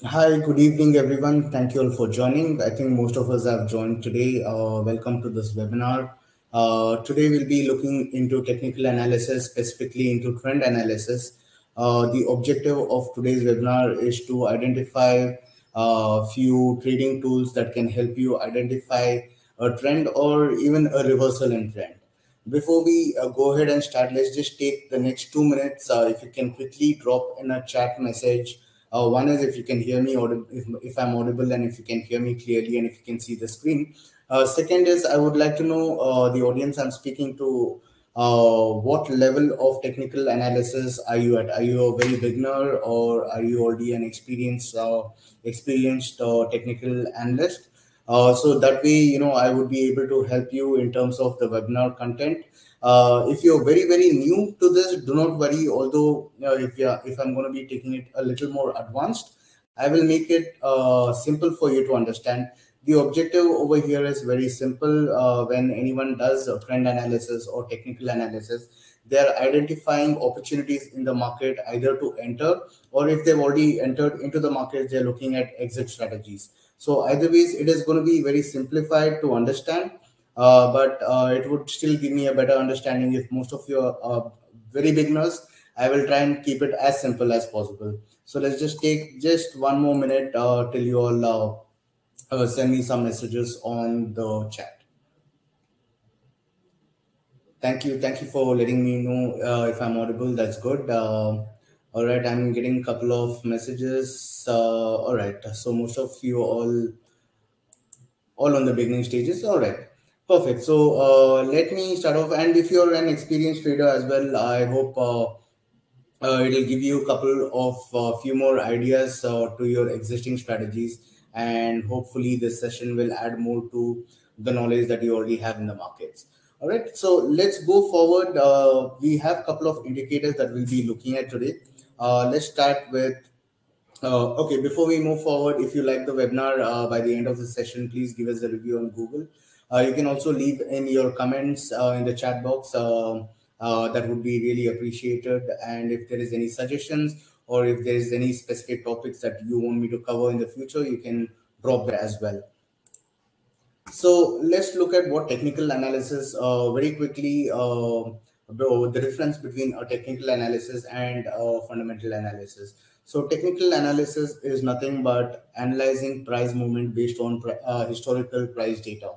Hi, good evening, everyone. Thank you all for joining. I think most of us have joined today. Welcome to this webinar. Today, we'll be looking into technical analysis, specifically into trend analysis. The objective of today's webinar is to identify a few trading tools that can help you identify a trend or even a reversal in trend. Before we go ahead and start, let's just take the next 2 minutes. If you can quickly drop in a chat message. One is if you can hear me, or if I'm audible, and if you can hear me clearly, and if you can see the screen. Second is I would like to know the audience I'm speaking to. What level of technical analysis are you at? Are you a very beginner, or are you already an experienced technical analyst? So that way, I would be able to help you in terms of the webinar content. If you're very new to this, do not worry. Although if I'm going to be taking it a little more advanced, I will make it simple for you to understand. The objective over here is very simple. When anyone does a trend analysis or technical analysis, they're identifying opportunities in the market either to enter, or if they've already entered into the market, they're looking at exit strategies. So either ways, it is going to be very simplified to understand, but it would still give me a better understanding if most of you are very beginners. I will try and keep it as simple as possible. So let's just take just one more minute till you all send me some messages on the chat. Thank you for letting me know if I'm audible. That's good. All right, I'm getting a couple of messages. All right, so most of you all on the beginning stages. All right, perfect. So let me start off. And if you're an experienced trader as well, I hope it'll give you a couple of few more ideas to your existing strategies, and hopefully this session will add more to the knowledge that you already have in the markets. All right, so let's go forward. We have a couple of indicators that we'll be looking at today. Let's start with okay, before we move forward, if you like the webinar by the end of the session, please give us a review on Google. You can also leave in your comments in the chat box. That would be really appreciated. And if there is any suggestions, or if there is any specific topics that you want me to cover in the future, you can drop there as well. So let's look at what technical analysis very quickly. The difference between a technical analysis and a fundamental analysis. So technical analysis is nothing but analyzing price movement based on historical price data.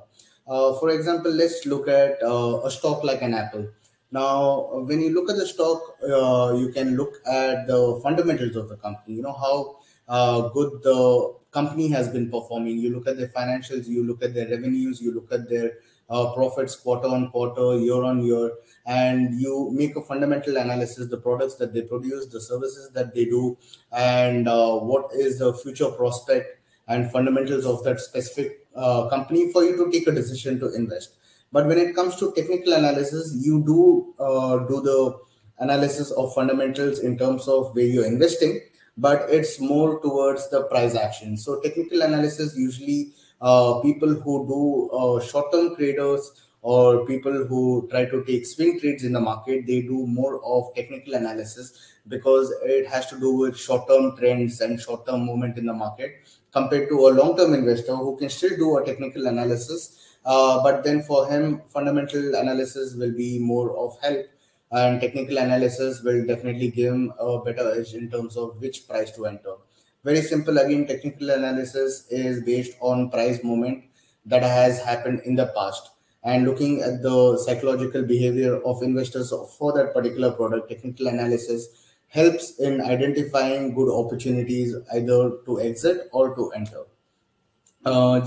For example, let's look at a stock like an Apple. Now, when you look at the stock, you can look at the fundamentals of the company. You know how good the company has been performing. You look at their financials, you look at their revenues, you look at their profits quarter on quarter, year on year, and you make a fundamental analysis: the products that they produce, the services that they do, and what is the future prospect and fundamentals of that specific company for you to take a decision to invest. But when it comes to technical analysis, you do the analysis of fundamentals in terms of where you're investing, but it's more towards the price action. So technical analysis usually people who do short-term traders, or people who try to take swing trades in the market, they do more of technical analysis because it has to do with short-term trends and short-term movement in the market, compared to a long-term investor who can still do a technical analysis, but then for him fundamental analysis will be more of help, and technical analysis will definitely give him a better edge in terms of which price to enter. Very simple again, technical analysis is based on price movement that has happened in the past, and looking at the psychological behavior of investors for that particular product. Technical analysis helps in identifying good opportunities either to exit or to enter.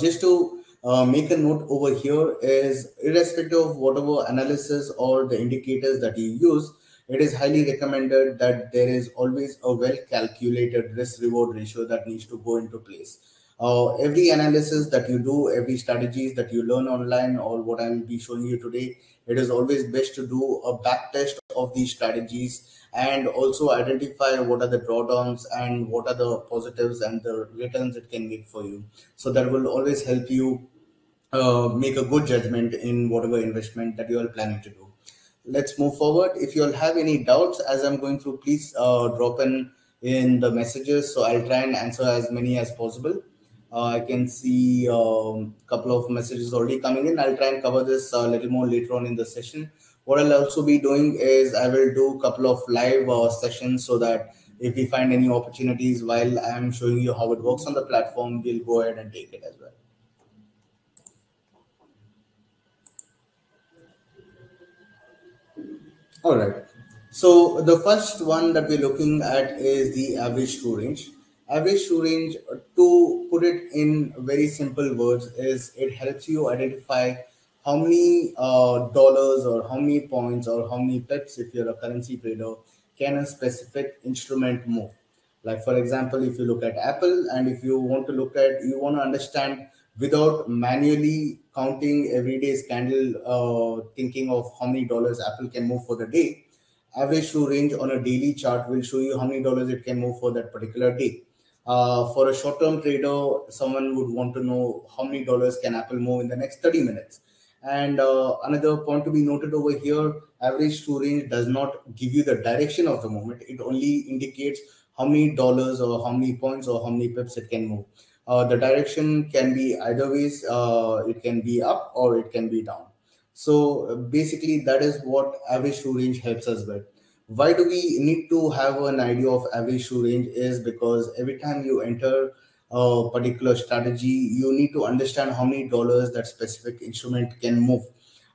Just to make a note over here is, irrespective of whatever analysis or the indicators that you use, it is highly recommended that there is always a well calculated risk reward ratio that needs to go into place. Every analysis that you do, every strategies that you learn online, or what I'll be showing you today, it is always best to do a back test of these strategies, and also identify what are the drawdowns and what are the positives and the returns it can make for you. So that will always help you make a good judgment in whatever investment that you are planning to do. Let's move forward. If you all have any doubts as I'm going through, please drop in in the messages, so I'll try and answer as many as possible. I can see a couple of messages already coming in. I'll try and cover this a little more later on in the session. What I'll also be doing is I will do a couple of live sessions, so that if we find any opportunities while I'm showing you how it works on the platform, we'll go ahead and take it as well. All right. So the first one that we're looking at is the average true range. Average true range, to put it in very simple words, is it helps you identify how many dollars or how many points or how many pips, if you're a currency trader, can a specific instrument move. Like for example, if you look at Apple, and if you want to look at, you want to understand without manually counting every day's candle, thinking of how many dollars Apple can move for the day. Average true range on a daily chart will show you how many dollars it can move for that particular day. For a short-term trader, someone would want to know how many dollars can Apple move in the next 30 minutes. And another point to be noted over here, average true range does not give you the direction of the movement. It only indicates how many dollars or how many points or how many pips it can move. The direction can be either ways. It can be up or it can be down. So basically, that is what average true range helps us with. Why do we need to have an idea of average true range? Is because every time you enter a particular strategy, you need to understand how many dollars that specific instrument can move,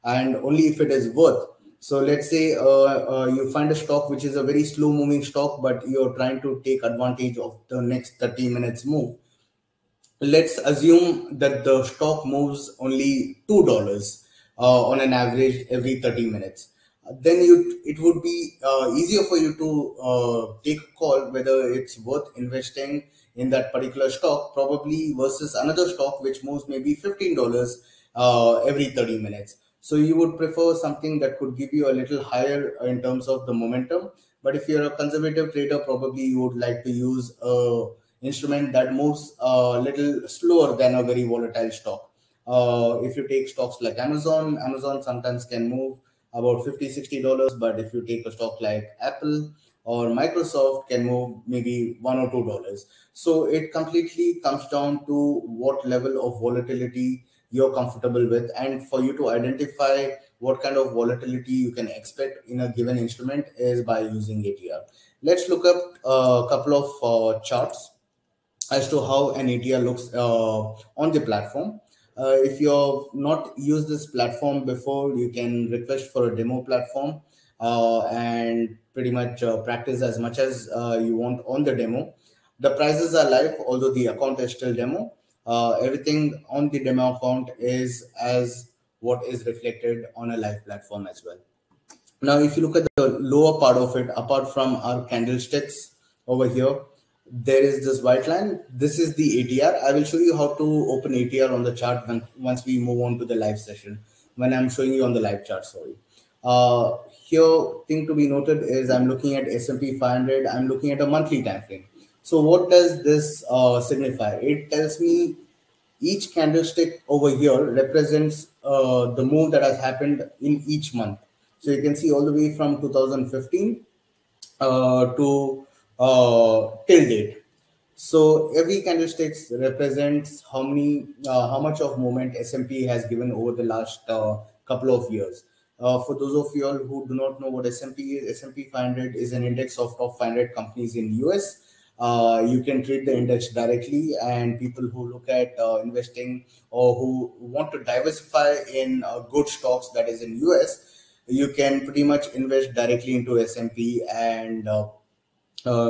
and only if it is worth. So let's say you find a stock which is a very slow moving stock, but you're trying to take advantage of the next 30 minutes move. Let's assume that the stock moves only $2 on an average every 30 minutes. Then it would be easier for you to take a call whether it's worth investing in that particular stock, probably versus another stock which moves maybe $15 every 30 minutes. So you would prefer something that could give you a little higher in terms of the momentum. But if you're a conservative trader, probably you would like to use a instrument that moves a little slower than a very volatile stock. If you take stocks like Amazon sometimes can move about $50-$60, but if you take a stock like Apple or Microsoft, can move maybe $1 or $2. So it completely comes down to what level of volatility you're comfortable with, and for you to identify what kind of volatility you can expect in a given instrument is by using ATR. Let's look up a couple of charts as to how an ATR looks on the platform. If you've not used this platform before, you can request for a demo platform and pretty much practice as much as you want on the demo. The prices are live, although the account is still demo. Everything on the demo account is as what is reflected on a live platform as well. Now, if you look at the lower part of it, apart from our candlesticks over here, there is this white line. This is the ATR. I will show you how to open ATR on the chart once we move on to the live session, when I'm showing you on the live chart, sorry. Here, thing to be noted is I'm looking at S&P 500. I'm looking at a monthly time frame. So what does this signify? It tells me each candlestick over here represents the move that has happened in each month. So you can see all the way from 2015 to till date. So every candlestick represents how much of movement S&P has given over the last couple of years. For those of you all who do not know what S&P is, S&P 500 is an index of top 500 companies in US. You can trade the index directly, and people who look at investing or who want to diversify in good stocks that is in US, you can pretty much invest directly into S&P and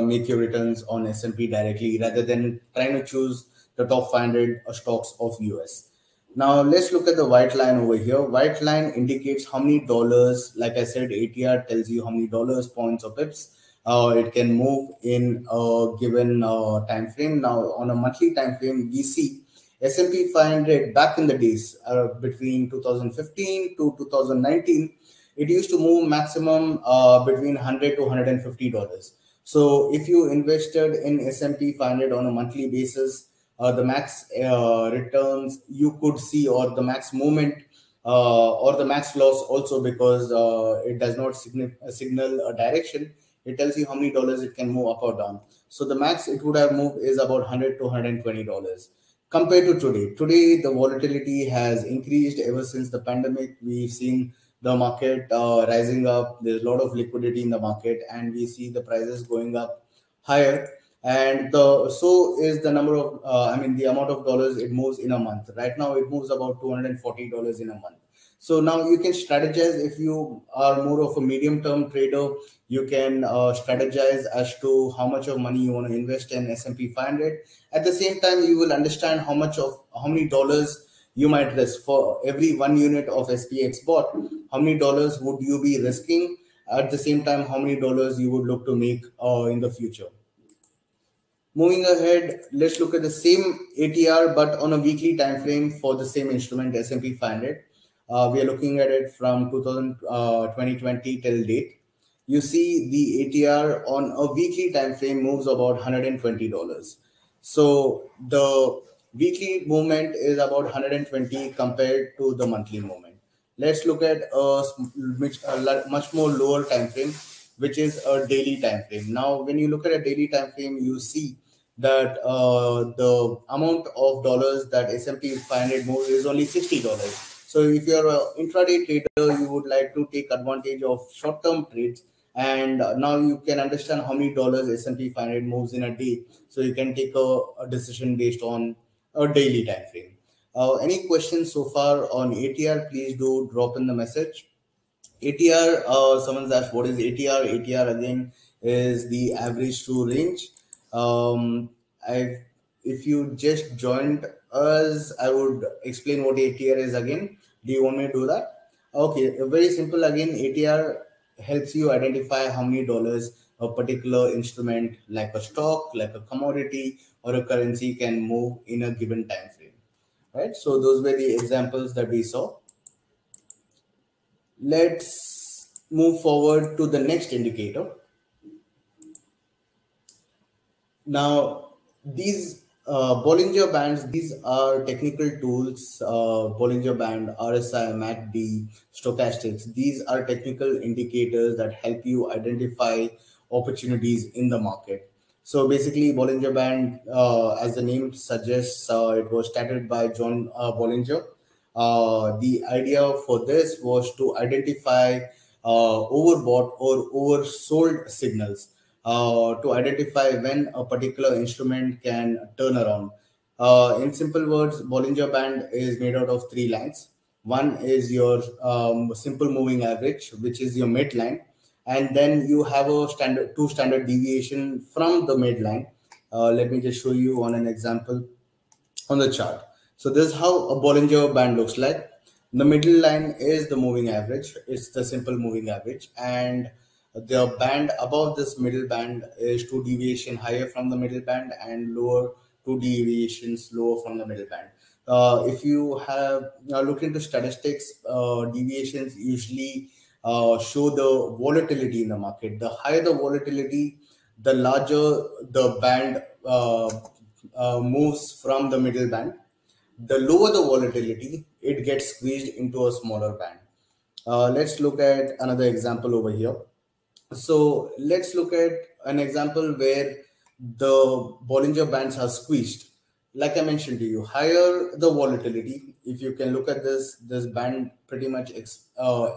make your returns on S&P directly rather than trying to choose the top 500 stocks of US. Now let's look at the white line over here. White line indicates how many dollars, like I said, ATR tells you how many dollars, points, or pips it can move in a given time frame. Now on a monthly time frame, we see S&P 500 back in the days between 2015 to 2019, it used to move maximum between $100 to $150. So if you invested in S&P 500 on a monthly basis, the max returns you could see, or the max movement, or the max loss also, because it does not signal a direction. It tells you how many dollars it can move up or down. So the max it would have moved is about 100 to $120 compared to today. Today, the volatility has increased ever since the pandemic. We've seen the market rising up. There's a lot of liquidity in the market, and we see the prices going up higher. And the so is the number of the amount of dollars it moves in a month. Right now, it moves about $240 in a month. So now you can strategize if you are more of a medium term trader. You can strategize as to how much of money you want to invest in S&P 500. At the same time, you will understand how many dollars you might risk for every 1 unit of SPX bought. How many dollars would you be risking? At the same time, how many dollars you would look to make in the future. Moving ahead, let's look at the same ATR but on a weekly time frame for the same instrument S&P 500. We are looking at it from 2020 till date. You see the ATR on a weekly time frame moves about $120. So the weekly movement is about 120 compared to the monthly movement. Let's look at a much more lower time frame, which is a daily time frame. Now, when you look at a daily time frame, you see that the amount of dollars that S&P 500 moves is only $60. So if you're an intraday trader, you would like to take advantage of short-term trades, and now you can understand how many dollars S&P 500 moves in a day. So you can take a decision based on a daily time frame. Any questions so far on ATR? Please do drop in the message. ATR, someone's asked what is ATR. ATR again is the average true range. If you just joined us, I would explain what ATR is again. Do you want me to do that? Okay, very simple again. ATR helps you identify how many dollars a particular instrument, like a stock, like a commodity, or a currency, can move in a given time frame. Right. So those were the examples that we saw. Let's move forward to the next indicator. Now, these Bollinger Bands, these are technical tools. Bollinger Band, RSI, MACD, stochastics. These are technical indicators that help you identify opportunities in the market. So basically, Bollinger Band, as the name suggests, it was started by John Bollinger. The idea for this was to identify overbought or oversold signals, to identify when a particular instrument can turn around. In simple words, Bollinger Band is made out of three lines. One is your simple moving average, which is your midline, and then you have a two standard deviation from the midline. Let me just show you on an example on the chart. So this is how a Bollinger Band looks like. The middle line is the moving average. It's the simple moving average, and the band above this middle band is two deviation higher from the middle band and lower two deviations lower from the middle band. If you have look into statistics, deviations usually show the volatility in the market. The higher the volatility, the larger the band moves from the middle band. The lower the volatility, it gets squeezed into a smaller band. Let's look at another example over here. So let's look at an example where the Bollinger Bands are squeezed. Like I mentioned to you, higher the volatility. If you can look at this band pretty much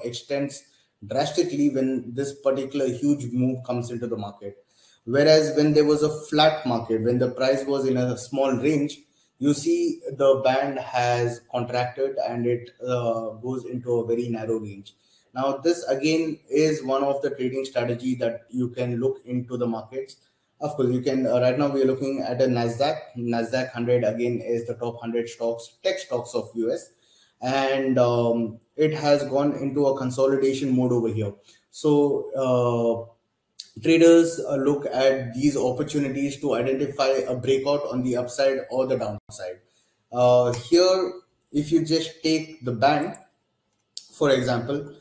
extends drastically when this particular huge move comes into the market. Whereas when there was a flat market, when the price was in a small range, you see the band has contracted and it goes into a very narrow range. Now, this again is one of the trading strategy that you can look into the markets. Of course, you can. Right now, we are looking at a Nasdaq. Nasdaq 100 again is the top 100 stocks, tech stocks of US, and it has gone into a consolidation mode over here. So traders look at these opportunities to identify a breakout on the upside or the downside. Here, if you just take the band, for example,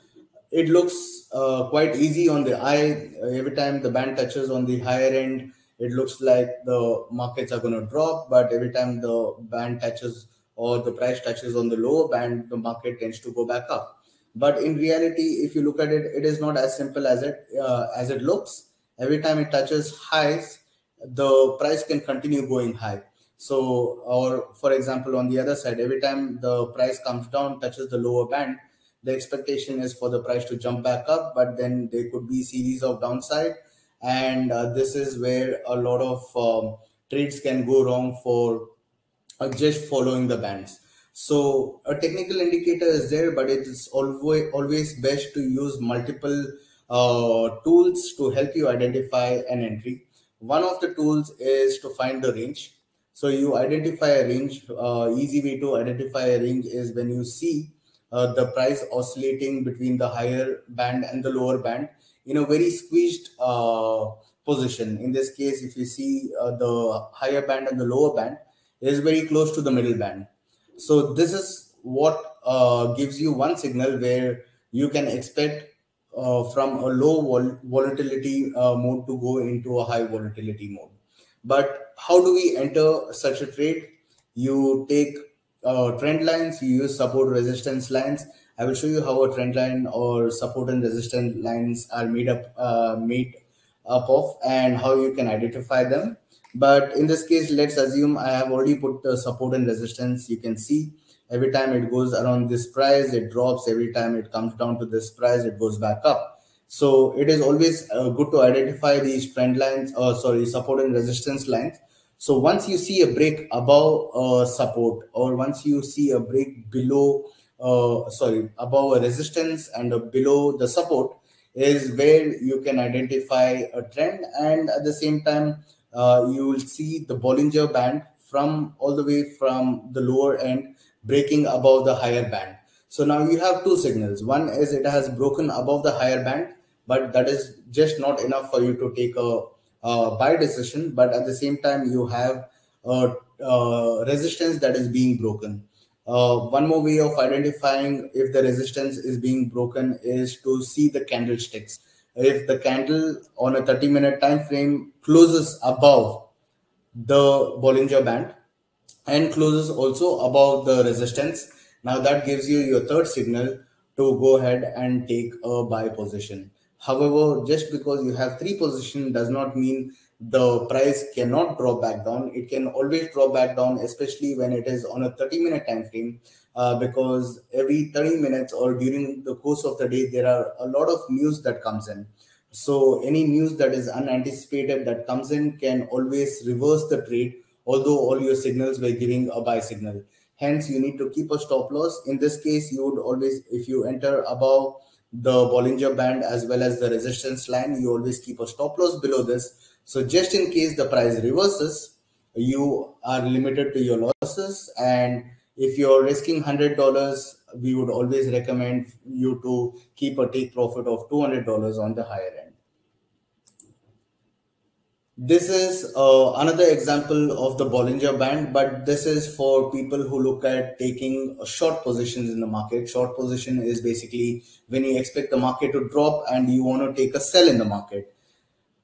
it looks quite easy on the eye. Every time the band touches on the higher end, it looks like the markets are going to drop. But every time the band touches or the price touches on the lower band, the market tends to go back up. But in reality, if you look at it, it is not as simple as it looks. Every time it touches highs, the price can continue going high. So, or for example, on the other side, every time the price comes down, touches the lower band, the expectation is for the price to jump back up, but then there could be series of downside, and this is where a lot of trades can go wrong for just following the bands. So a technical indicator is there, but it is always best to use multiple tools to help you identify an entry. One of the tools is to find the range. So you identify a range. Easy way to identify a range is when you see the price oscillating between the higher band and the lower band in a very squeezed position. In this case, if you see the higher band and the lower band is very close to the middle band. So this is what gives you one signal where you can expect from a low volatility mode to go into a high volatility mode. But how do we enter such a trade? You take trend lines, you use support resistance lines. I will show you how a trend line or support and resistance lines are made up of and how you can identify them. But in this case, let's assume I have already put the support and resistance. You can see every time it goes around this price, it drops. Every time it comes down to this price, it goes back up. So it is always good to identify these trend lines, or sorry, support and resistance lines. So once you see a break above support, or once you see a break below, above a resistance and below the support, is where you can identify a trend, and at the same time you will see the Bollinger Band from all the way from the lower end breaking above the higher band. So now you have two signals. One is it has broken above the higher band, but that is just not enough for you to take a buy decision. But at the same time, you have resistance that is being broken. One more way of identifying if the resistance is being broken is to see the candlesticks. If the candle on a 30-minute time frame closes above the Bollinger Band and closes also above the resistance, now that gives you your third signal to go ahead and take a buy position. However, just because you have three position does not mean the price cannot drop back down. It can always drop back down, especially when it is on a 30-minute time frame, because every 30 minutes or during the course of the day, there are a lot of news that comes in. So any news that is unanticipated that comes in can always reverse the trade, although all your signals were giving a buy signal. Hence, you need to keep a stop loss. In this case, you would always, if you enter above the Bollinger Band as well as the resistance line, you always keep a stop loss below this. So just in case the price reverses, you are limited to your losses. And if you're risking $100, we would always recommend you to keep a take profit of $200 on the higher end. This is another example of the Bollinger Band, but this is for people who look at taking short positions in the market. Short position is basically when you expect the market to drop and you want to take a sell in the market.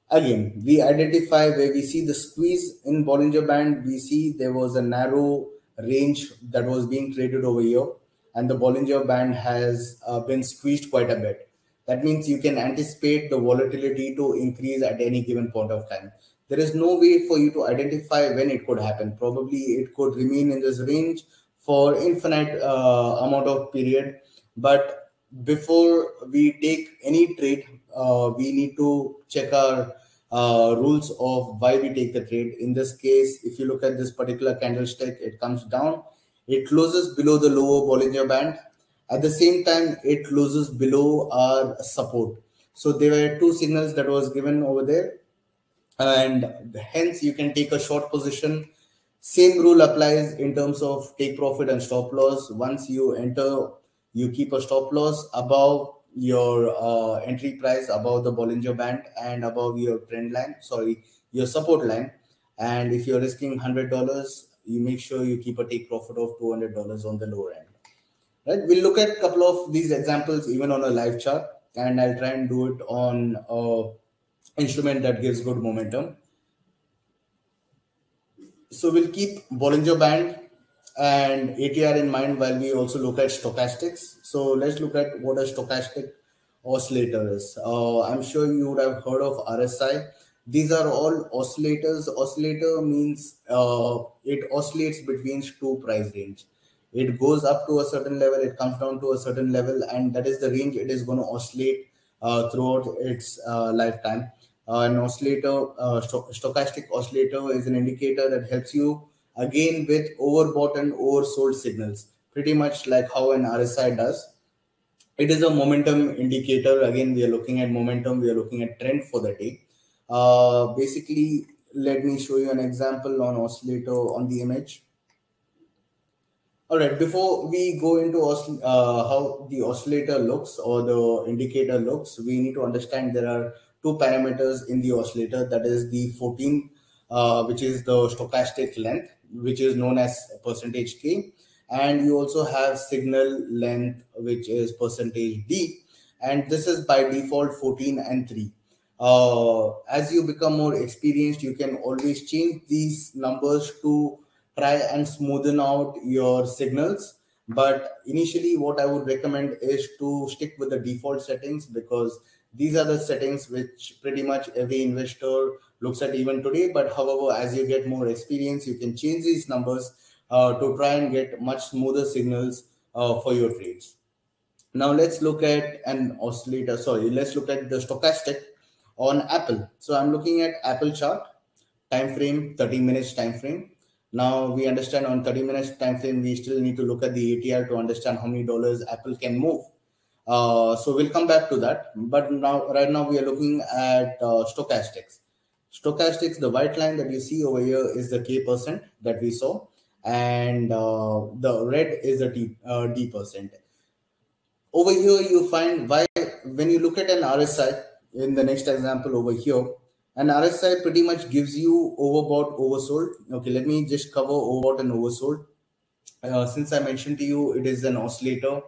Again, we identify where we see the squeeze in Bollinger Band. We see there was a narrow range that was being traded over here, and the Bollinger Band has been squeezed quite a bit. That means you can anticipate the volatility to increase at any given point of time. There is no way for you to identify when it could happen. Probably it could remain in this range for infinite amount of period. But before we take any trade, we need to check our rules of why we take the trade. In this case, if you look at this particular candlestick, it comes down, it closes below the lower Bollinger Band. At the same time, it closes below our support. So there were two signals that was given over there, and hence you can take a short position. Same rule applies in terms of take profit and stop loss. Once you enter, you keep a stop loss above your entry price, above the Bollinger Band and above your trend line, sorry, your support line. And if you're risking $100, you make sure you keep a take profit of $200 on the lower end. Right? We'll look at a couple of these examples even on a live chart, and I'll try and do it on instrument that gives good momentum. So we'll keep Bollinger Band and ATR in mind while we also look at stochastics. So let's look at what a stochastic oscillator is. I'm sure you would have heard of RSI. These are all oscillators. Oscillator means it oscillates between two price range. It goes up to a certain level, it comes down to a certain level, and that is the range it is going to oscillate throughout its lifetime. An oscillator, stochastic oscillator, is an indicator that helps you again with overbought and oversold signals, pretty much like how an RSI does. It is a momentum indicator. Again, we are looking at momentum, we are looking at trend for the day. Basically, let me show you an example on oscillator on the image. All right, before we go into how the oscillator looks or the indicator looks, we need to understand there are two parameters in the oscillator. That is the 14, which is the stochastic length, which is known as percentage K. And you also have signal length, which is percentage D. And this is by default 14 and 3. As you become more experienced, you can always change these numbers to try and smoothen out your signals. But initially, what I would recommend is to stick with the default settings, because these are the settings which pretty much every investor looks at even today. But however, as you get more experience, you can change these numbers to try and get much smoother signals for your trades. Now let's look at an oscillator. Sorry, let's look at the stochastic on Apple. So I'm looking at Apple chart, time frame 30 minutes time frame. Now we understand on 30 minutes time frame, we still need to look at the ATR to understand how many dollars Apple can move. So we'll come back to that. But now, right now, we are looking at stochastics. Stochastics, the white line that you see over here is the K percent that we saw, and the red is the D percent. Over here, you find why when you look at an RSI in the next example over here, an RSI pretty much gives you overbought, oversold. Okay, let me just cover overbought and oversold. Since I mentioned to you, it is an oscillator.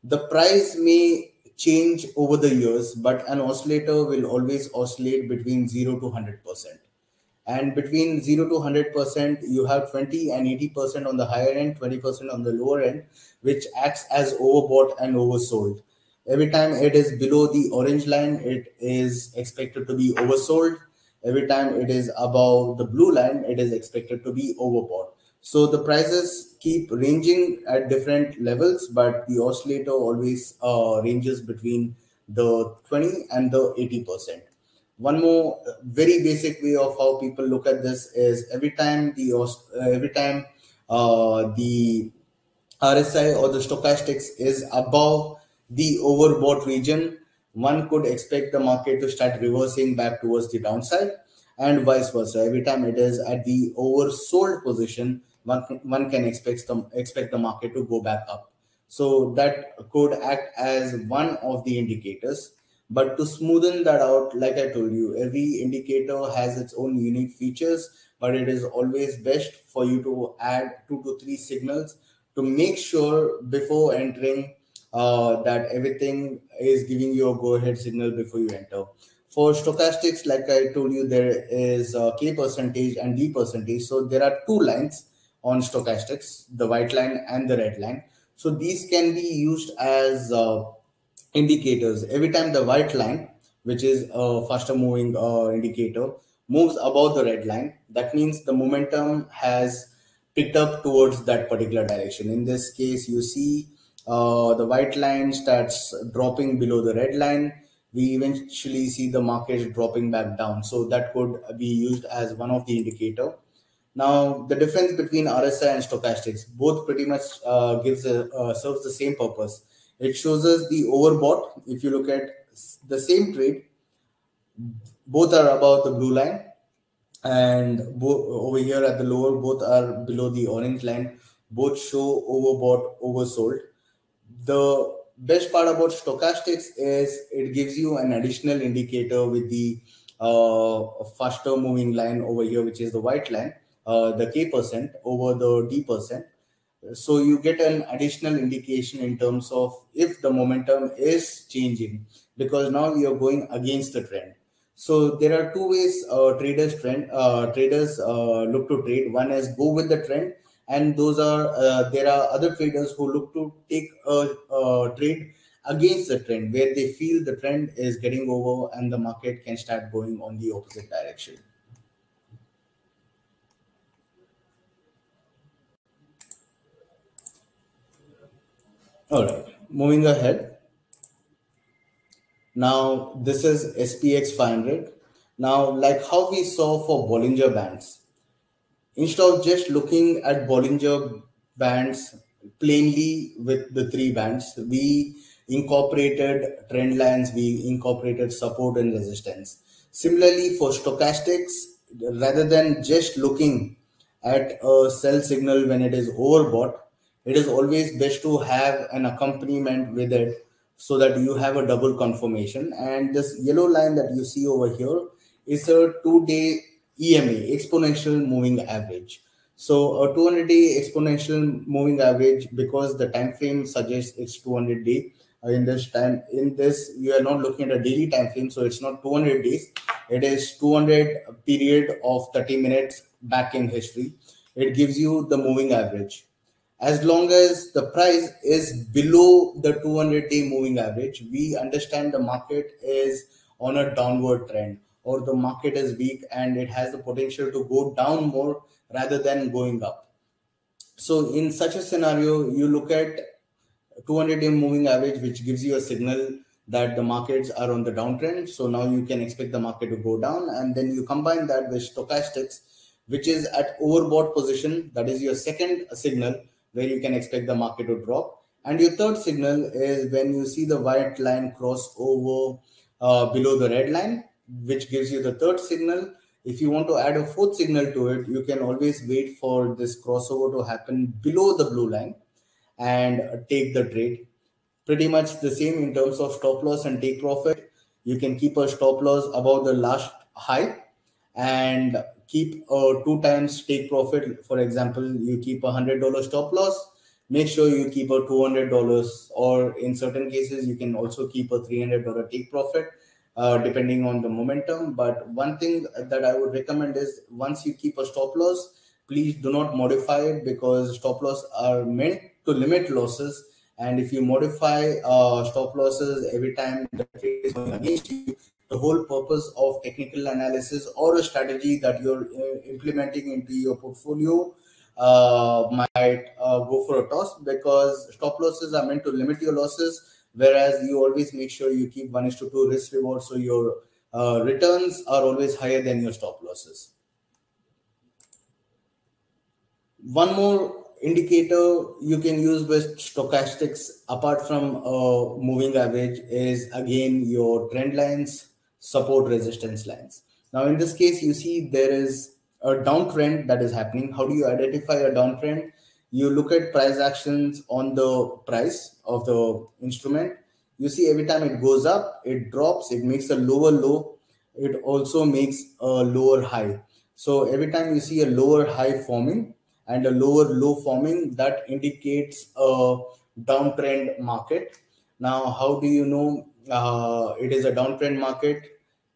The price may change over the years, but an oscillator will always oscillate between 0 to 100%. And between 0 to 100%, you have 20 and 80% on the higher end, 20% on the lower end, which acts as overbought and oversold. Every time it is below the orange line, it is expected to be oversold. Every time it is above the blue line, it is expected to be overbought. So the prices keep ranging at different levels, but the oscillator always ranges between the 20 and the 80%. One more very basic way of how people look at this is every time the RSI or the stochastics is above the overbought region, one could expect the market to start reversing back towards the downside, and vice versa. Every time it is at the oversold position, one can expect the market to go back up. So that could act as one of the indicators. But to smoothen that out, like I told you, every indicator has its own unique features, but it is always best for you to add 2 to 3 signals to make sure before entering that everything is giving you a go ahead signal before you enter. For stochastics, like I told you, there is K percentage and D percentage. So there are two lines on stochastics, the white line and the red line. So these can be used as indicators. Every time the white line, which is a faster moving indicator, moves above the red line, that means the momentum has picked up towards that particular direction. In this case, you see the white line starts dropping below the red line. We eventually see the market dropping back down. So that could be used as one of the indicator. Now, the difference between RSI and stochastics, both pretty much serves the same purpose. It shows us the overbought. If you look at the same trade, both are above the blue line, and over here at the lower, both are below the orange line. Both show overbought, oversold. The best part about stochastics is it gives you an additional indicator with the faster moving line over here, which is the white line, the K percent over the D percent. So you get an additional indication in terms of if the momentum is changing, because now you're going against the trend. So there are two ways traders look to trade. One is go with the trend, and those are there are other traders who look to take a trade against the trend, where they feel the trend is getting over and the market can start going on the opposite direction. All right, moving ahead. Now, this is SPX 500. Now, like how we saw for Bollinger Bands, instead of just looking at Bollinger Bands plainly with the three bands, we incorporated trend lines, we incorporated support and resistance. Similarly, for stochastics, rather than just looking at a sell signal when it is overbought, it is always best to have an accompaniment with it so that you have a double confirmation. And this yellow line that you see over here is a 2-day EMA, exponential moving average. So a 200-day exponential moving average, because the time frame suggests it's 200-day. In this you are not looking at a daily time frame, so it's not 200 days. It is 200 period of 30 minutes back in history. It gives you the moving average. As long as the price is below the 200-day moving average, we understand the market is on a downward trend, or the market is weak and it has the potential to go down more rather than going up. So in such a scenario, you look at 200-day moving average, which gives you a signal that the markets are on the downtrend. So now you can expect the market to go down, and then you combine that with stochastics, which is at overbought position. That is your second signal where you can expect the market to drop. And your third signal is when you see the white line cross over below the red line, which gives you the third signal. If you want to add a fourth signal to it, you can always wait for this crossover to happen below the blue line and take the trade. Pretty much the same in terms of stop loss and take profit. You can keep a stop loss above the last high and keep two times take profit. For example, you keep $100 stop loss. Make sure you keep a $200, or in certain cases, you can also keep a $300 take profit, depending on the momentum. But one thing that I would recommend is, once you keep a stop loss, please do not modify it, because stop loss are meant to limit losses. And if you modify stop losses every time the trade is going against you, the whole purpose of technical analysis or a strategy that you're implementing into your portfolio might go for a toss, because stop losses are meant to limit your losses, whereas you always make sure you keep 1:2 risk reward, so your returns are always higher than your stop losses. One more indicator you can use with stochastics apart from moving average is again your trend lines, support resistance lines. Now in this case, you see there is a downtrend that is happening. How do you identify a downtrend? You look at price actions on the price of the instrument. You see every time it goes up, it drops, it makes a lower low, it also makes a lower high. So every time you see a lower high forming and a lower low forming, that indicates a downtrend market. Now, how do you know it is a downtrend market?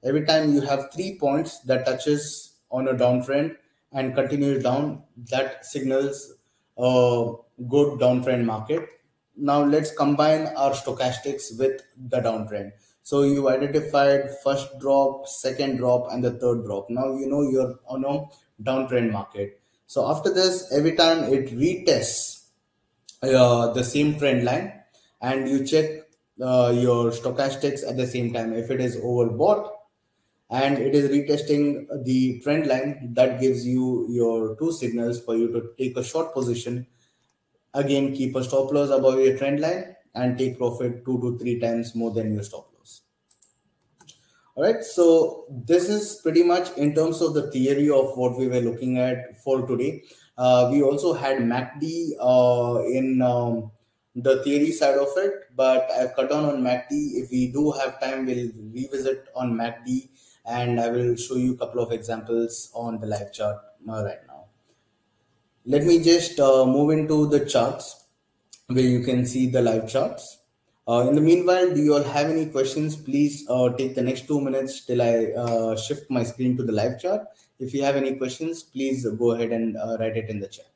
Every time you have 3 points that touches on a downtrend and continues down, that signals a good downtrend market. Now let's combine our stochastics with the downtrend. So you identified first drop, second drop, and the third drop. Now you know you're on a downtrend market. So after this, every time it retests the same trend line, and you check your stochastics at the same time. If it is overbought and it is retesting the trend line, that gives you your two signals for you to take a short position. Again, keep a stop loss above your trend line and take profit 2 to 3 times more than your stop loss. All right, so this is pretty much in terms of the theory of what we were looking at for today. We also had MACD in the theory side of it, but I've cut down on MACD. If we do have time, we'll revisit on MACD, and I will show you a couple of examples on the live chart right now. Let me just move into the charts where you can see the live charts. In the meanwhile, do you all have any questions? Please take the next 2 minutes till I shift my screen to the live chart. If you have any questions, please go ahead and write it in the chat.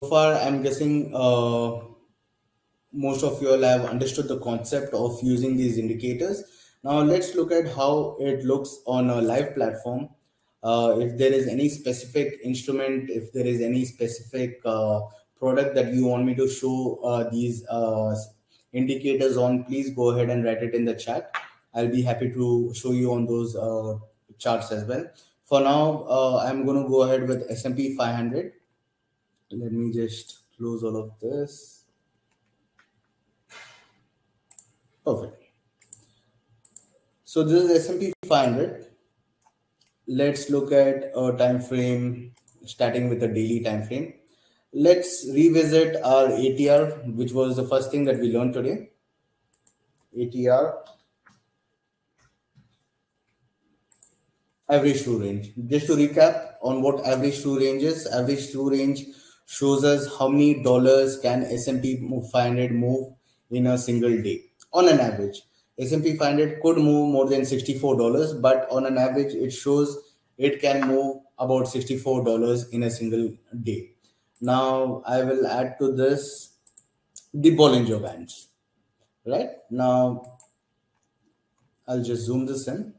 far, I'm guessing most of you all have understood the concept of using these indicators. Now let's look at how it looks on a live platform. If there is any specific instrument, if there is any specific product that you want me to show these indicators on, please go ahead and write it in the chat. I'll be happy to show you on those charts as well. For now, I'm going to go ahead with S&P 500. Let me just close all of this. Perfect. So this is S&P 500. Let's look at a time frame starting with a daily time frame. Let's revisit our ATR, which was the first thing that we learned today. ATR, average true range. Just to recap on what average true range is, average true range shows us how many dollars can S&P 500 move in a single day on an average. S&P 500 could move more than $64, but on an average, it shows it can move about $64 in a single day. Now, I will add to this the Bollinger Bands. Right now, I'll just zoom this in.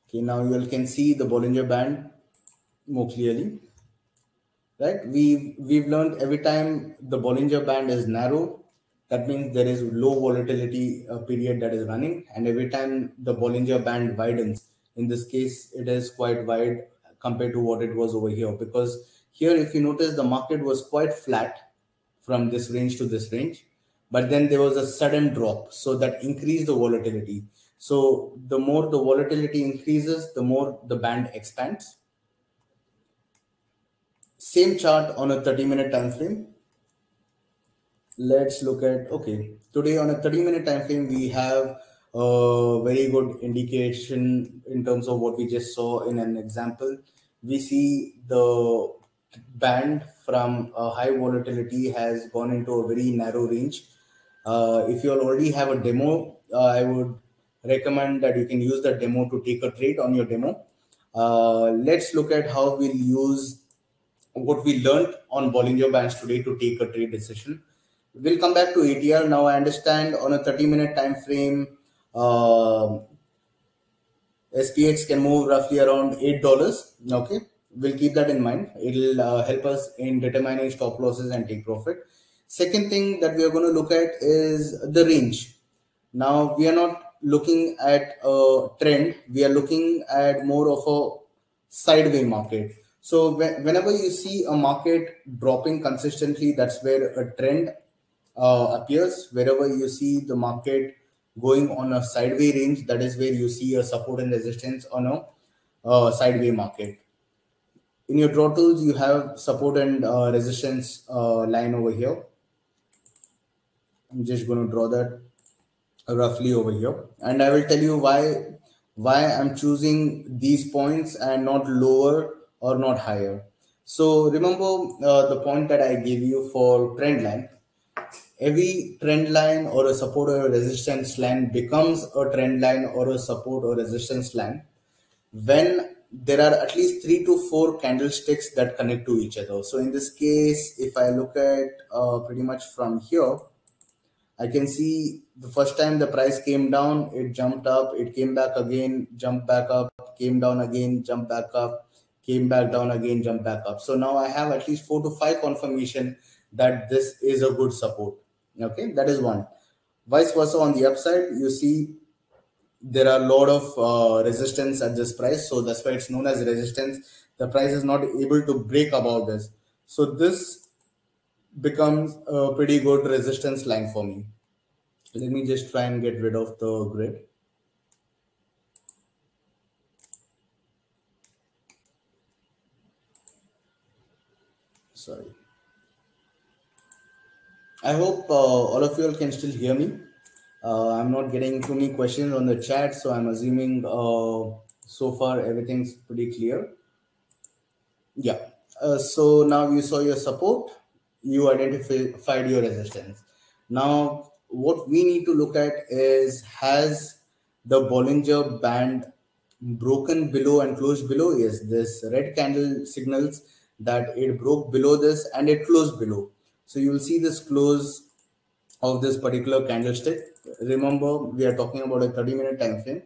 Okay, now you all can see the Bollinger Band more clearly. Right, we've learned every time the Bollinger Band is narrow, that means there is low volatility period that is running, and every time the Bollinger Band widens, in this case it is quite wide compared to what it was over here, because here if you notice the market was quite flat from this range to this range, but then there was a sudden drop, so that increased the volatility. So the more the volatility increases, the more the band expands. Same chart on a 30-minute time frame. Let's look at, okay, today on a 30-minute time frame, we have a very good indication in terms of what we just saw in an example. We see the band from high volatility has gone into a very narrow range. If you already have a demo, I would recommend that you can use the demo to take a trade on your demo. Let's look at how we'll use what we learned on Bollinger Bands today to take a trade decision. We'll come back to ATR. Now I understand on a 30-minute time frame, SPX can move roughly around $8. Okay, we'll keep that in mind. It'll help us in determining stop losses and take profit. Second thing that we are going to look at is the range. Now we are not looking at a trend. We are looking at more of a sideways market. So whenever you see a market dropping consistently, that's where a trend appears. Wherever you see the market going on a sideways range, that is where you see a support and resistance on a sideways market. In your draw tools, you have support and resistance line over here. I'm just going to draw that roughly over here, and I will tell you why I'm choosing these points and not lower or not higher. So remember the point that I gave you for trend line. Every trend line or a support or a resistance line becomes a trend line or a support or resistance line when there are at least 3 to 4 candlesticks that connect to each other. So in this case, if I look at pretty much from here, I can see the first time the price came down, it jumped up, it came back again, jumped back up, came down again, jumped back up, came back down again, jumped back up. So now I have at least 4 to 5 confirmation that this is a good support. Okay, that is one. Vice versa on the upside, you see there are a lot of resistance at this price. So that's why it's known as resistance. The price is not able to break above this. So this becomes a pretty good resistance line for me. Let me just try and get rid of the grid. Sorry. I hope all of you all can still hear me. I'm not getting too many questions on the chat, so I'm assuming so far everything's pretty clear. Yeah. So now you saw your support, you identified your resistance. Now, what we need to look at is, has the Bollinger Band broken below and closed below? Yes, this red candle signals that it broke below this and it closed below. So you will see this close of this particular candlestick. Remember, we are talking about a 30-minute time frame.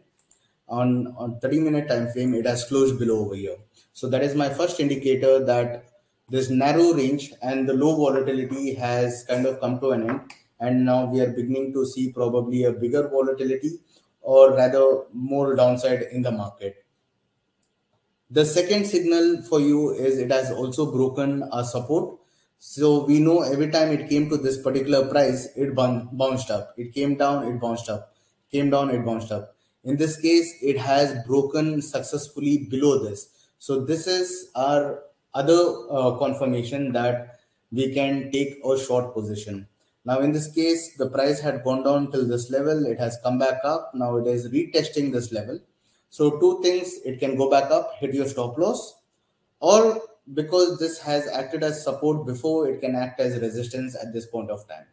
On 30-minute time frame, it has closed below over here. So that is my first indicator that this narrow range and the low volatility has kind of come to an end, and now we are beginning to see probably a bigger volatility, or rather more downside in the market. The second signal for you is it has also broken a support. So we know every time it came to this particular price, it bounced up. It came down, it bounced up. Came down, it bounced up. In this case, it has broken successfully below this. So this is our other confirmation that we can take a short position. Now, in this case, the price had gone down till this level. It has come back up. Now it is retesting this level. So two things, it can go back up, hit your stop loss, or because this has acted as support before, it can act as resistance at this point of time.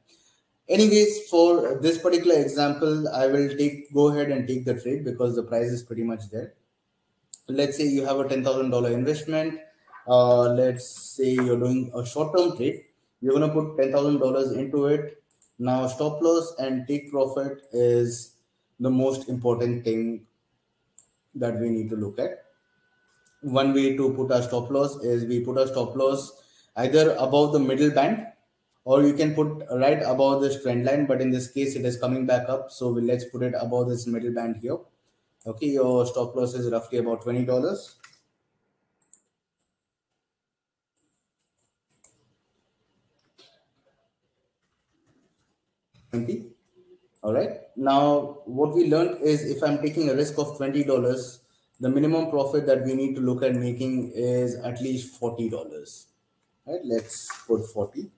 Anyways, for this particular example, I will go ahead and take the trade because the price is pretty much there. Let's say you have a $10,000 investment. Let's say you're doing a short-term trade. You're going to put $10,000 into it. Now, stop loss and take profit is the most important thing that we need to look at. One way to put a stop loss is we put a stop loss either above the middle band, or you can put right above this trend line, but in this case it is coming back up, so let's put it above this middle band here. Okay, your stop loss is roughly about $20. 20. All right, now what we learned is if I'm taking a risk of $20, the minimum profit that we need to look at making is at least $40. Right, let's put 40.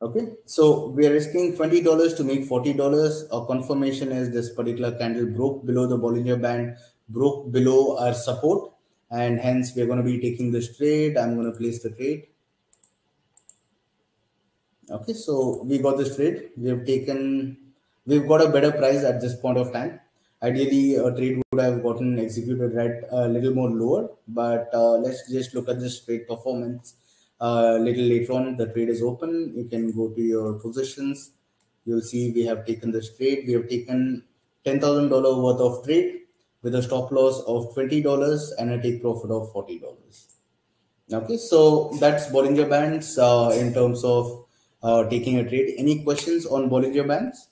Okay, so we are risking $20 to make $40. Our confirmation is this particular candle broke below the Bollinger Band, broke below our support, and hence we're going to be taking this trade. I'm going to place the trade. Okay, so we got this trade. We've got a better price at this point of time. Ideally, a trade would have gotten executed right a little more lower, but let's just look at this trade performance a little later on. The trade is open. You can go to your positions. You'll see we have taken this trade. We have taken $10,000 worth of trade with a stop loss of $20 and a take profit of $40. Okay, so that's Bollinger Bands in terms of taking a trade. Any questions on Bollinger Bands?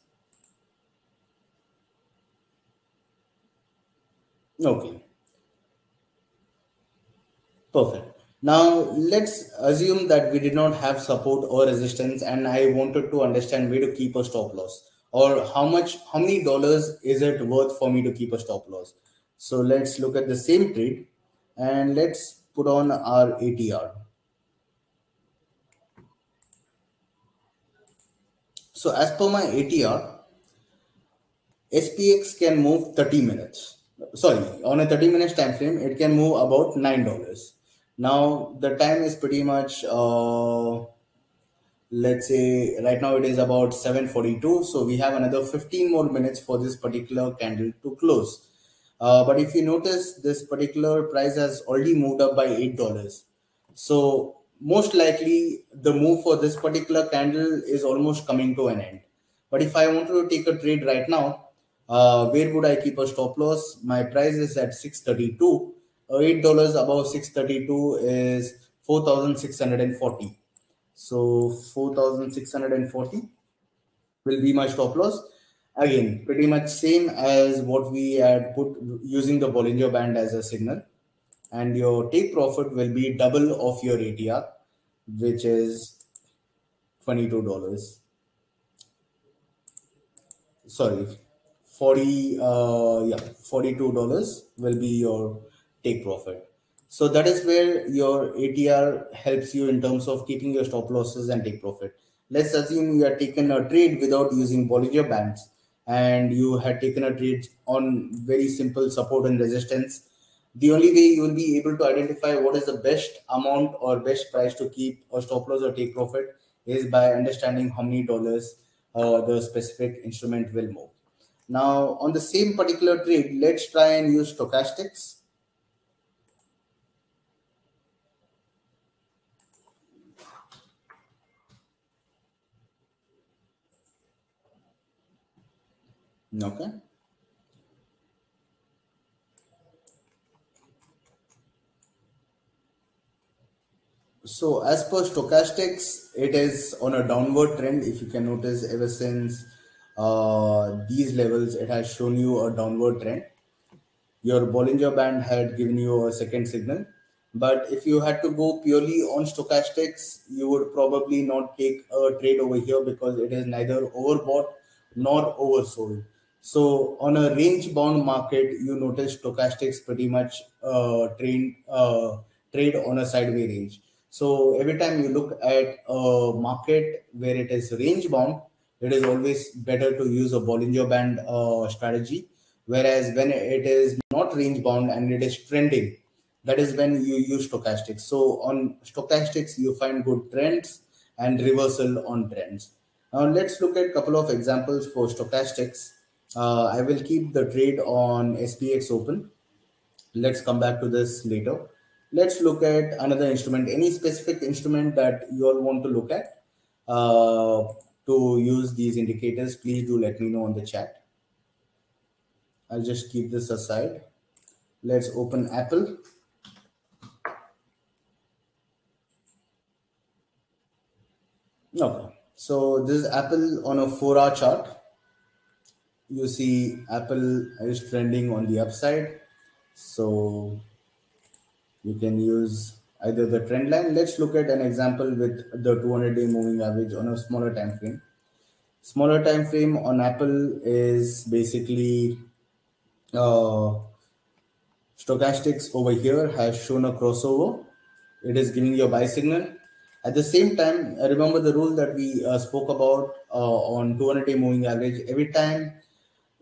Okay, perfect. Now let's assume that we did not have support or resistance, and I wanted to understand where to keep a stop loss, or how many dollars is it worth for me to keep a stop loss. So let's look at the same trade and let's put on our ATR. So as per my ATR, SPX can move 30 minutes. Sorry, on a 30 minutes time frame, it can move about $9. Now the time is pretty much let's say right now it is about 7:42, so we have another 15 more minutes for this particular candle to close. But if you notice, this particular price has already moved up by $8. So most likely the move for this particular candle is almost coming to an end. But if I wanted to take a trade right now, where would I keep a stop loss? My price is at 632. $8 above 632 is 4,640. So 4,640 will be my stop loss. Again, pretty much same as what we had put using the Bollinger Band as a signal. And your take profit will be double of your ATR, which is $22. Sorry, 40 yeah, $42 will be your take profit. So that is where your ATR helps you in terms of keeping your stop losses and take profit. Let's assume you had taken a trade without using Bollinger Bands, and you had taken a trade on very simple support and resistance. The only way you will be able to identify what is the best amount or best price to keep a stop loss or take profit is by understanding how many dollars the specific instrument will move. Now, on the same particular trade, let's try and use stochastics. Okay. So as per stochastics, it is on a downward trend. If you can notice, ever since these levels, it has shown you a downward trend. Your Bollinger Band had given you a second signal. But if you had to go purely on stochastics, you would probably not take a trade over here because it is neither overbought nor oversold. So on a range bound market, you notice stochastics pretty much trade on a sideway range. So every time you look at a market where it is range bound, it is always better to use a Bollinger Band strategy. Whereas when it is not range bound and it is trending, that is when you use stochastics. So on stochastics, you find good trends and reversal on trends. Now let's look at a couple of examples for stochastics. I will keep the trade on SPX open. Let's come back to this later. Let's look at another instrument. Any specific instrument that you all want to look at to use these indicators, please do let me know on the chat. I'll just keep this aside. Let's open Apple. Okay. So this is Apple on a 4-hour chart. You see Apple is trending on the upside. So you can use either the trend line. Let's look at an example with the 200-day moving average on a smaller time frame. Smaller time frame on Apple is basically uh, stochastics over here has shown a crossover. It is giving you a buy signal. At the same time, remember the rule that we spoke about on 200-day moving average. Every time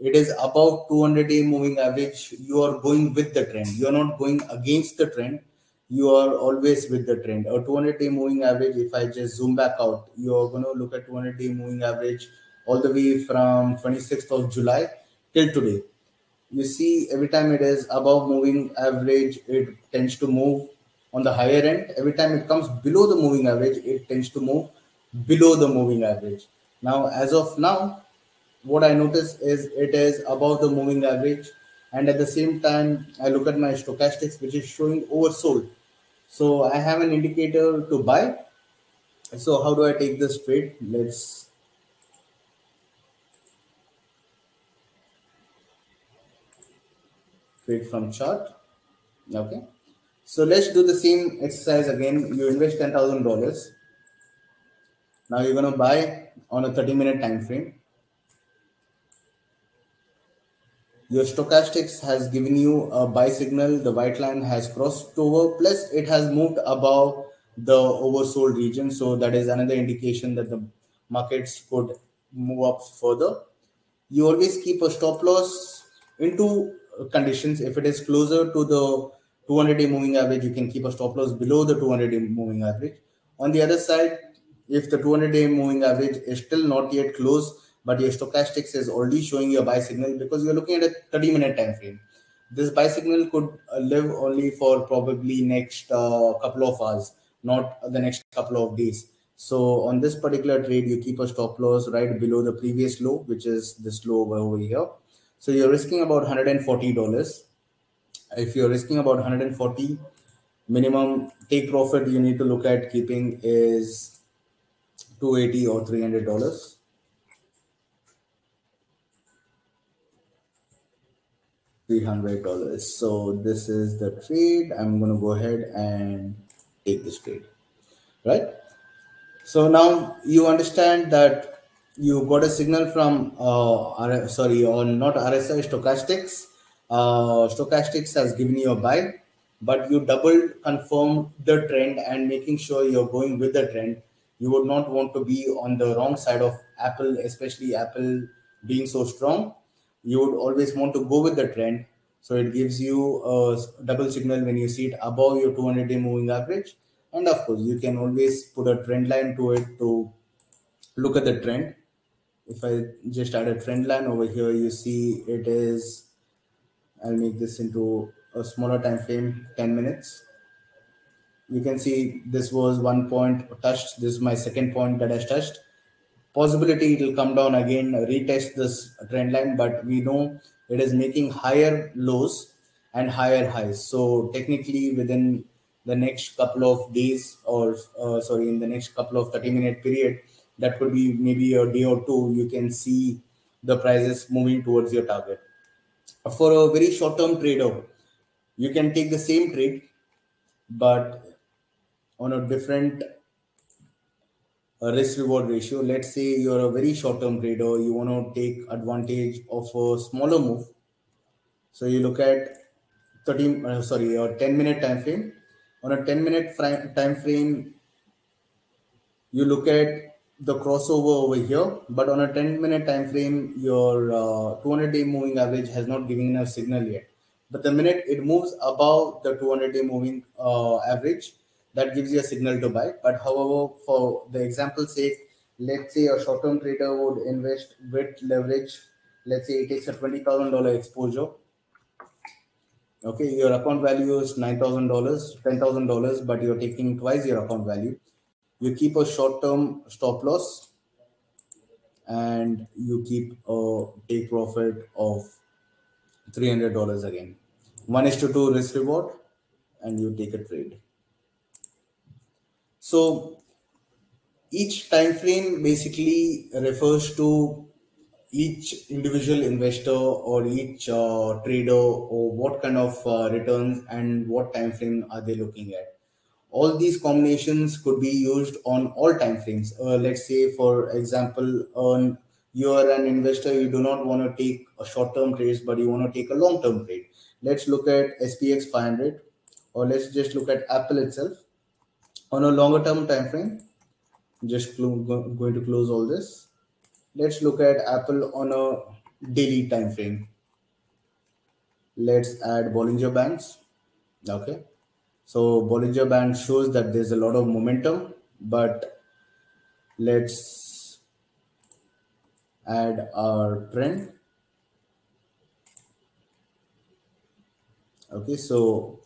it is above 200-day moving average, you are going with the trend. You are not going against the trend. You are always with the trend. A 200-day moving average, if I just zoom back out, you are going to look at 200-day moving average all the way from 26th of July till today. You see every time it is above moving average, it tends to move on the higher end. Every time it comes below the moving average, it tends to move below the moving average. Now as of now, what I notice is it is above the moving average, and at the same time I look at my stochastics which is showing oversold. So I have an indicator to buy. So how do I take this trade? Let's trade from chart. Okay. So let's do the same exercise again. You invest $10,000. Now you're gonna buy on a 30-minute time frame. Your stochastics has given you a buy signal. The white line has crossed over, plus it has moved above the oversold region. So that is another indication that the markets could move up further. You always keep a stop loss into conditions. If it is closer to the 200-day moving average, you can keep a stop loss below the 200-day moving average. On the other side, if the 200-day moving average is still not yet closed, but your stochastics is already showing you a buy signal because you're looking at a 30-minute time frame. This buy signal could live only for probably next couple of hours, not the next couple of days. So on this particular trade, you keep a stop loss right below the previous low, which is this low over here. So you're risking about $140. If you're risking about 140, minimum take profit you need to look at keeping is 280 or $300. $300. So this is the trade. I'm going to go ahead and take this trade, right? So now you understand that you got a signal from sorry, or not RSI, stochastics. Stochastics has given you a buy, but you double confirm the trend and making sure you're going with the trend. You would not want to be on the wrong side of Apple, especially Apple being so strong. You would always want to go with the trend. So it gives you a double signal when you see it above your 200-day moving average. And of course, you can always put a trend line to it to look at the trend. If I just add a trend line over here, you see it is, I'll make this into a smaller time frame, 10 minutes. You can see this was one point touched. This is my second point that I touched. Possibility it will come down again, retest this trend line, but we know it is making higher lows and higher highs. So technically, within the next couple of days, or sorry, in the next couple of 30-minute period, that could be maybe a day or two, you can see the prices moving towards your target. For a very short-term trader, you can take the same trade, but on a different risk reward ratio. Let's say you're a very short term trader, you want to take advantage of a smaller move. So you look at 10-minute time frame. On a 10-minute time frame, you look at the crossover over here, but on a 10-minute time frame, your 200-day moving average has not given a signal yet. But the minute it moves above the 200-day moving average, that gives you a signal to buy. But however, for the example's sake, let's say a short-term trader would invest with leverage. Let's say it takes a $20,000 exposure. Okay, your account value is $9,000, $10,000, but you're taking twice your account value. You keep a short-term stop loss and you keep a take profit of $300 again. 1:2 risk reward, and you take a trade. So each time frame basically refers to each individual investor or each trader, or what kind of returns and what time frame are they looking at. All these combinations could be used on all time frames. Let's say, for example, you are an investor, you do not want to take a short term trades, but you want to take a long term trade. Let's look at SPX 500, or let's just look at Apple itself on a longer term time frame. Just going to close all this. Let's look at Apple on a daily time frame. Let's add Bollinger Bands. Okay. So Bollinger Band shows that there's a lot of momentum, but let's add our trend. Okay, so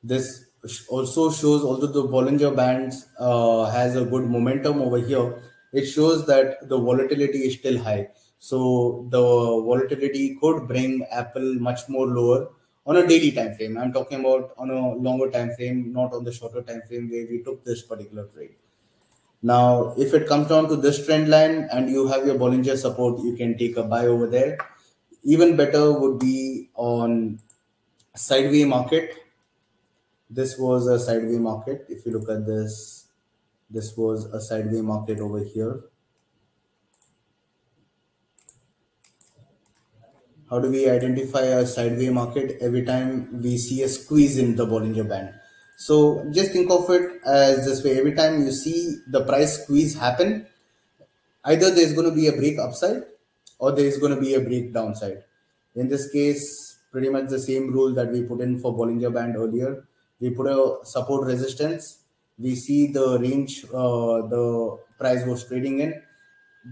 this also shows, although the Bollinger Bands has a good momentum over here, it shows that the volatility is still high. So the volatility could bring Apple much more lower on a daily time frame. I'm talking about on a longer time frame, not on the shorter time frame where we took this particular trade. Now, if it comes down to this trend line and you have your Bollinger support, you can take a buy over there. Even better would be on sideway market. This was a sideway market. If you look at this, this was a sideway market over here. How do we identify a sideway market? Every time we see a squeeze in the Bollinger Band. So just think of it as this way. Every time you see the price squeeze happen, either there's going to be a break upside or there's going to be a break downside. In this case, pretty much the same rule that we put in for Bollinger Band earlier. We put a support resistance. We see the range the price was trading in.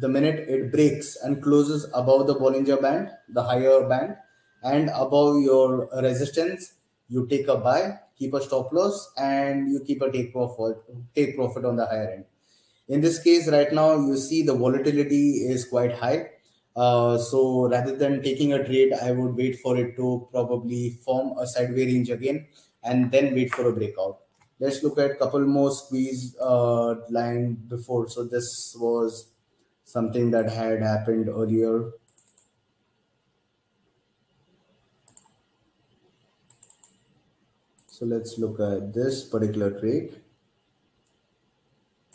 The minute it breaks and closes above the Bollinger Band, the higher band, and above your resistance, you take a buy, keep a stop loss, and you keep a take profit on the higher end. In this case, right now, you see the volatility is quite high. So rather than taking a trade, I would wait for it to probably form a sideway range again and then wait for a breakout. Let's look at a couple more squeeze line before. So this was something that had happened earlier. So let's look at this particular trade.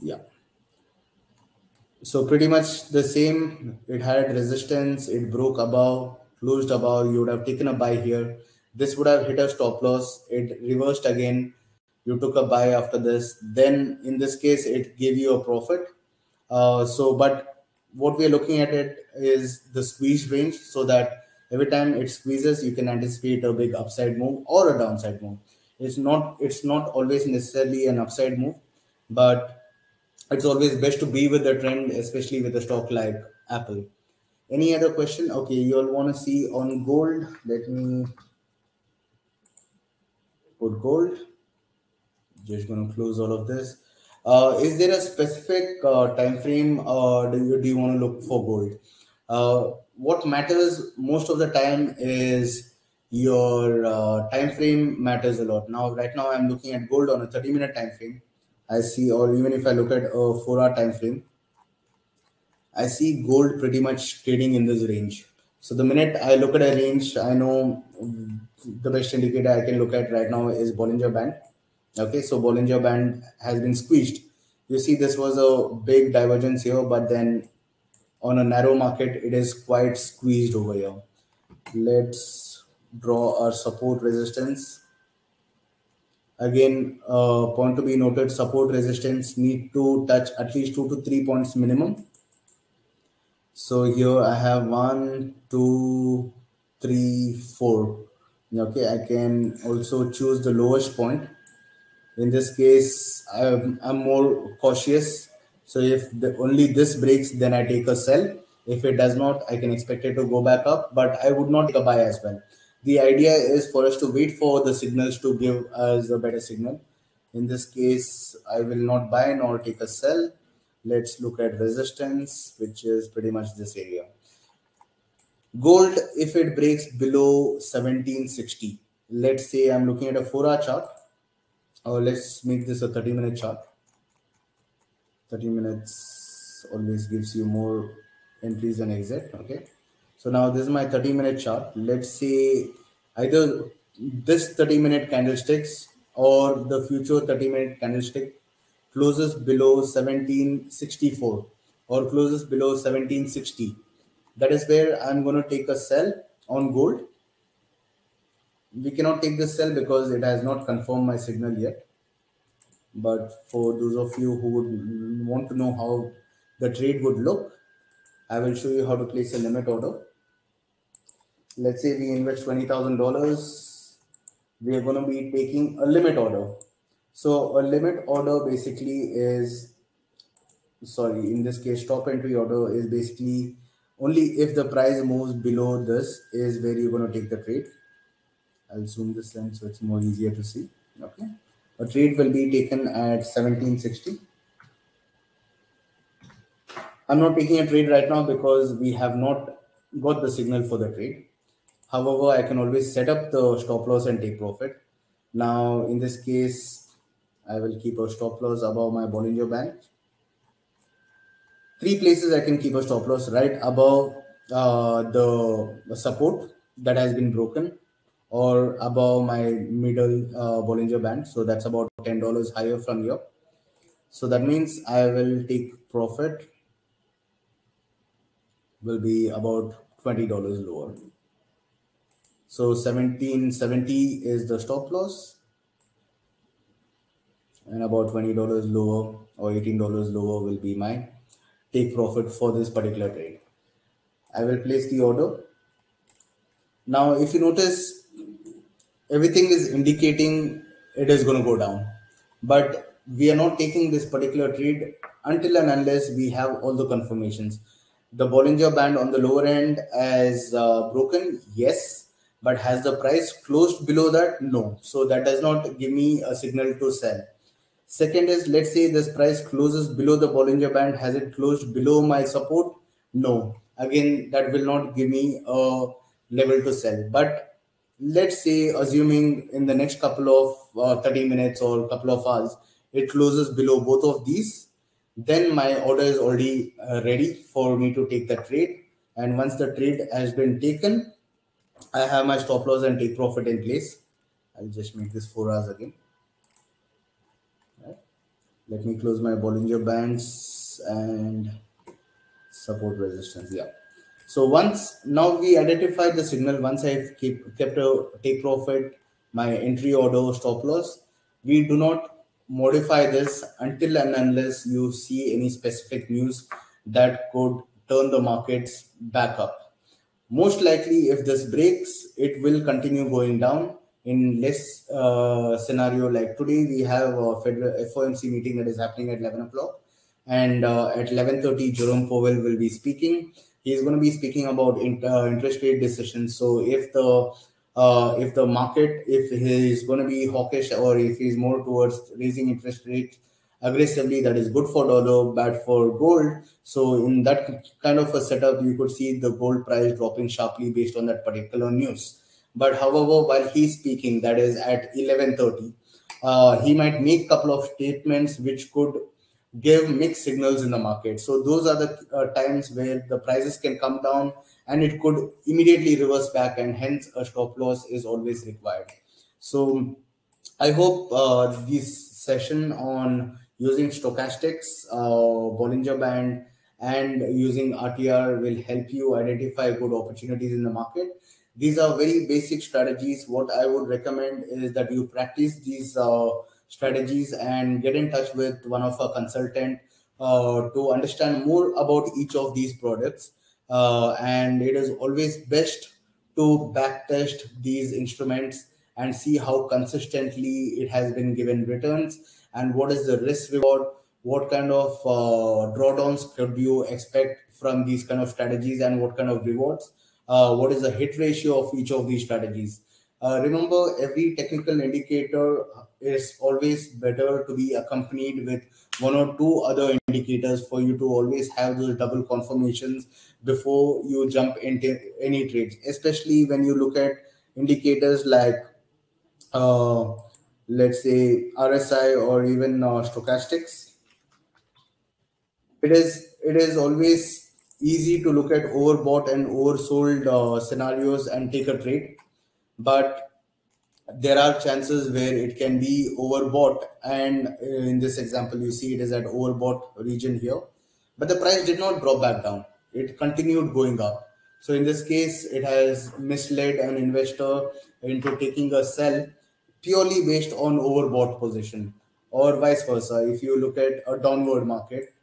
Yeah. So pretty much the same. It had resistance, it broke above, closed above. You would have taken a buy here. This would have hit a stop loss. It reversed again. You took a buy after this. Then in this case, it gave you a profit. But what we are looking at it is the squeeze range, so that every time it squeezes, you can anticipate a big upside move or a downside move. It's not always necessarily an upside move, but it's always best to be with the trend, especially with a stock like Apple. Any other question? Okay, you'll want to see on gold. Let me put gold. Just going to close all of this. Is there a specific time frame do you want to look for gold? What matters most of the time is your time frame matters a lot. Now, right now, I'm looking at gold on a 30-minute time frame. I see, or even if I look at a 4-hour time frame, I see gold pretty much trading in this range. So the minute I look at a range, I know the best indicator I can look at right now is Bollinger Band. Okay, so Bollinger Band has been squeezed. You see, this was a big divergence here, but then on a narrow market, it is quite squeezed over here. Let's draw our support resistance. Again, point to be noted, support resistance need to touch at least 2 to 3 points minimum. So here I have 1, 2, 3, 4. Okay, I can also choose the lowest point. In this case, I'm more cautious. So if only this breaks, then I take a sell. If it does not, I can expect it to go back up, but I would not take a buy as well. The idea is for us to wait for the signals to give us a better signal. In this case, I will not buy nor take a sell. Let's look at resistance, which is pretty much this area. Gold, if it breaks below 1760, let's say I'm looking at a 4-hour chart, or let's make this a 30-minute chart. 30 minutes always gives you more entries and exit. Okay, so now this is my 30-minute chart. Let's say either this 30-minute candlesticks or the future 30-minute candlestick closes below 1764 or closes below 1760. That is where I'm going to take a sell on gold. We cannot take this sell because it has not confirmed my signal yet. But for those of you who would want to know how the trade would look, I will show you how to place a limit order. Let's say we invest $20,000. We are going to be taking a limit order. So a limit order basically is, sorry, in this case, stop entry order is basically only if the price moves below this is where you're going to take the trade. I'll zoom this in so it's more easier to see. Okay, a trade will be taken at 1760. I'm not taking a trade right now because we have not got the signal for the trade. However, I can always set up the stop loss and take profit. Now, in this case, I will keep a stop loss above my Bollinger Band. 3 places I can keep a stop loss: right above the support that has been broken, or above my middle Bollinger Band. So that's about $10 higher from here. So that means I will take profit will be about $20 lower. So 1770 is the stop loss, and about $20 lower or $18 lower will be my take profit for this particular trade. I will place the order. Now, if you notice, everything is indicating it is going to go down, but we are not taking this particular trade until and unless we have all the confirmations. The Bollinger Band on the lower end is broken, yes, but has the price closed below that? No. So that does not give me a signal to sell. Second is, let's say this price closes below the Bollinger Band. Has it closed below my support? No. Again, that will not give me a level to sell. But let's say, assuming in the next couple of 30 minutes or couple of hours, it closes below both of these, then my order is already ready for me to take the trade. And once the trade has been taken, I have my stop loss and take profit in place. I'll just make this 4 hours again. Right. Let me close my Bollinger Bands and support resistance. Yeah. So once now we identified the signal, once I've kept a take profit, my entry order, stop loss, we do not modify this until and unless you see any specific news that could turn the markets back up. Most likely, if this breaks, it will continue going down. In less scenario like today, we have a Federal FOMC meeting that is happening at 11 o'clock, and at 11:30, Jerome Powell will be speaking. He's going to be speaking about interest rate decisions. So if the market, if he's going to be hawkish or if he's more towards raising interest rates aggressively, that is good for dollar, bad for gold. So in that kind of a setup, you could see the gold price dropping sharply based on that particular news. But however, while he's speaking, that is at 11:30, he might make couple of statements which could give mixed signals in the market. So those are the times where the prices can come down and it could immediately reverse back, and hence a stop loss is always required. So I hope this session on using stochastics, Bollinger Band, and using RTR will help you identify good opportunities in the market. These are very basic strategies. What I would recommend is that you practice these strategies and get in touch with one of our consultant to understand more about each of these products. And it is always best to backtest these instruments and see how consistently it has been given returns, and what is the risk reward, what kind of drawdowns could you expect from these kind of strategies, and what kind of rewards, what is the hit ratio of each of these strategies. Remember, every technical indicator is always better to be accompanied with one or two other indicators for you to always have those double confirmations before you jump into any trades, especially when you look at indicators like uh, let's say RSI or even stochastics. It is always easy to look at overbought and oversold scenarios and take a trade, but there are chances where it can be overbought, and in this example you see it is at overbought region here, but the price did not drop back down, it continued going up. So in this case it has misled an investor into taking a sell purely based on overbought position, or vice versa. If you look at a downward market,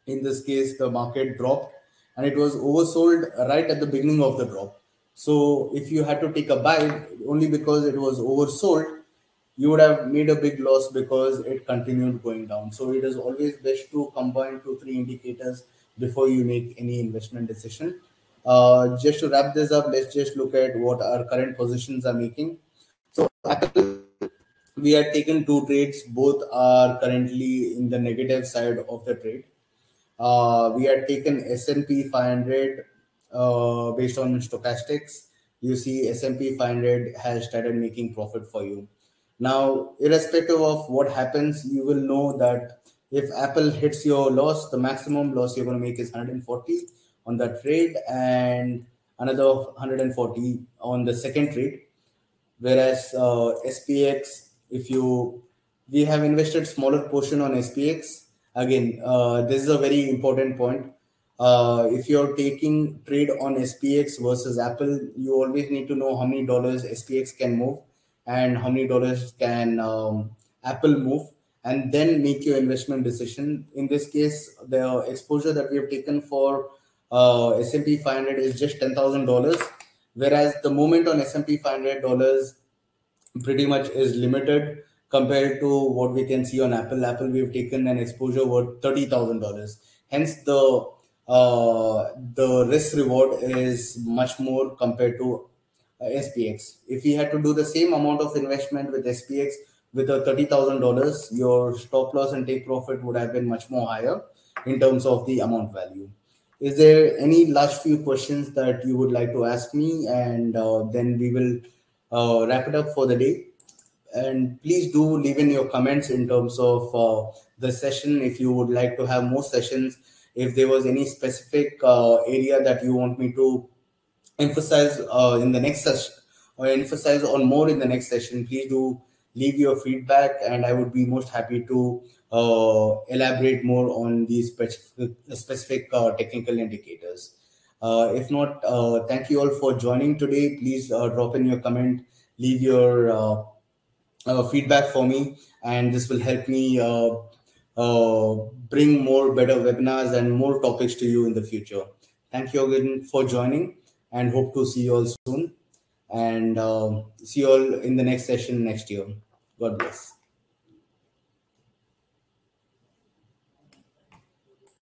in this case the market dropped and it was oversold right at the beginning of the drop. So if you had to take a buy only because it was oversold, you would have made a big loss because it continued going down. So it is always best to combine two three indicators before you make any investment decision. Just to wrap this up, let's just look at what our current positions are making. So Apple, we had taken two trades, both are currently in the negative side of the trade. We had taken S&P 500 based on stochastics. You see S&P 500 has started making profit for you. Now, irrespective of what happens, you will know that if Apple hits your loss, the maximum loss you're going to make is 140 on that trade and another 140 on the second trade. Whereas SPX, if you we have invested smaller portion on SPX. Again, this is a very important point. If you're taking trade on SPX versus Apple, you always need to know how many dollars SPX can move and how many dollars can Apple move, and then make your investment decision. In this case, the exposure that we have taken for S&P 500 is just $10,000, whereas the movement on S&P 500 dollars pretty much is limited compared to what we can see on Apple. Apple, we've taken an exposure worth $30,000. Hence, the risk reward is much more compared to SPX. If you had to do the same amount of investment with SPX with a $30,000, your stop loss and take profit would have been much more higher in terms of the amount value. Is there any last few questions that you would like to ask me? And then we will wrap it up for the day. And please do leave in your comments in terms of the session, if you would like to have more sessions, if there was any specific area that you want me to emphasize in the next session, or emphasize on more in the next session. Please do leave your feedback, and I would be most happy to elaborate more on these specific technical indicators. If not, thank you all for joining today. Please drop in your comment, leave your feedback for me, and this will help me bring more better webinars and more topics to you in the future. Thank you again for joining, and hope to see you all soon, and see you all in the next session next year. God bless.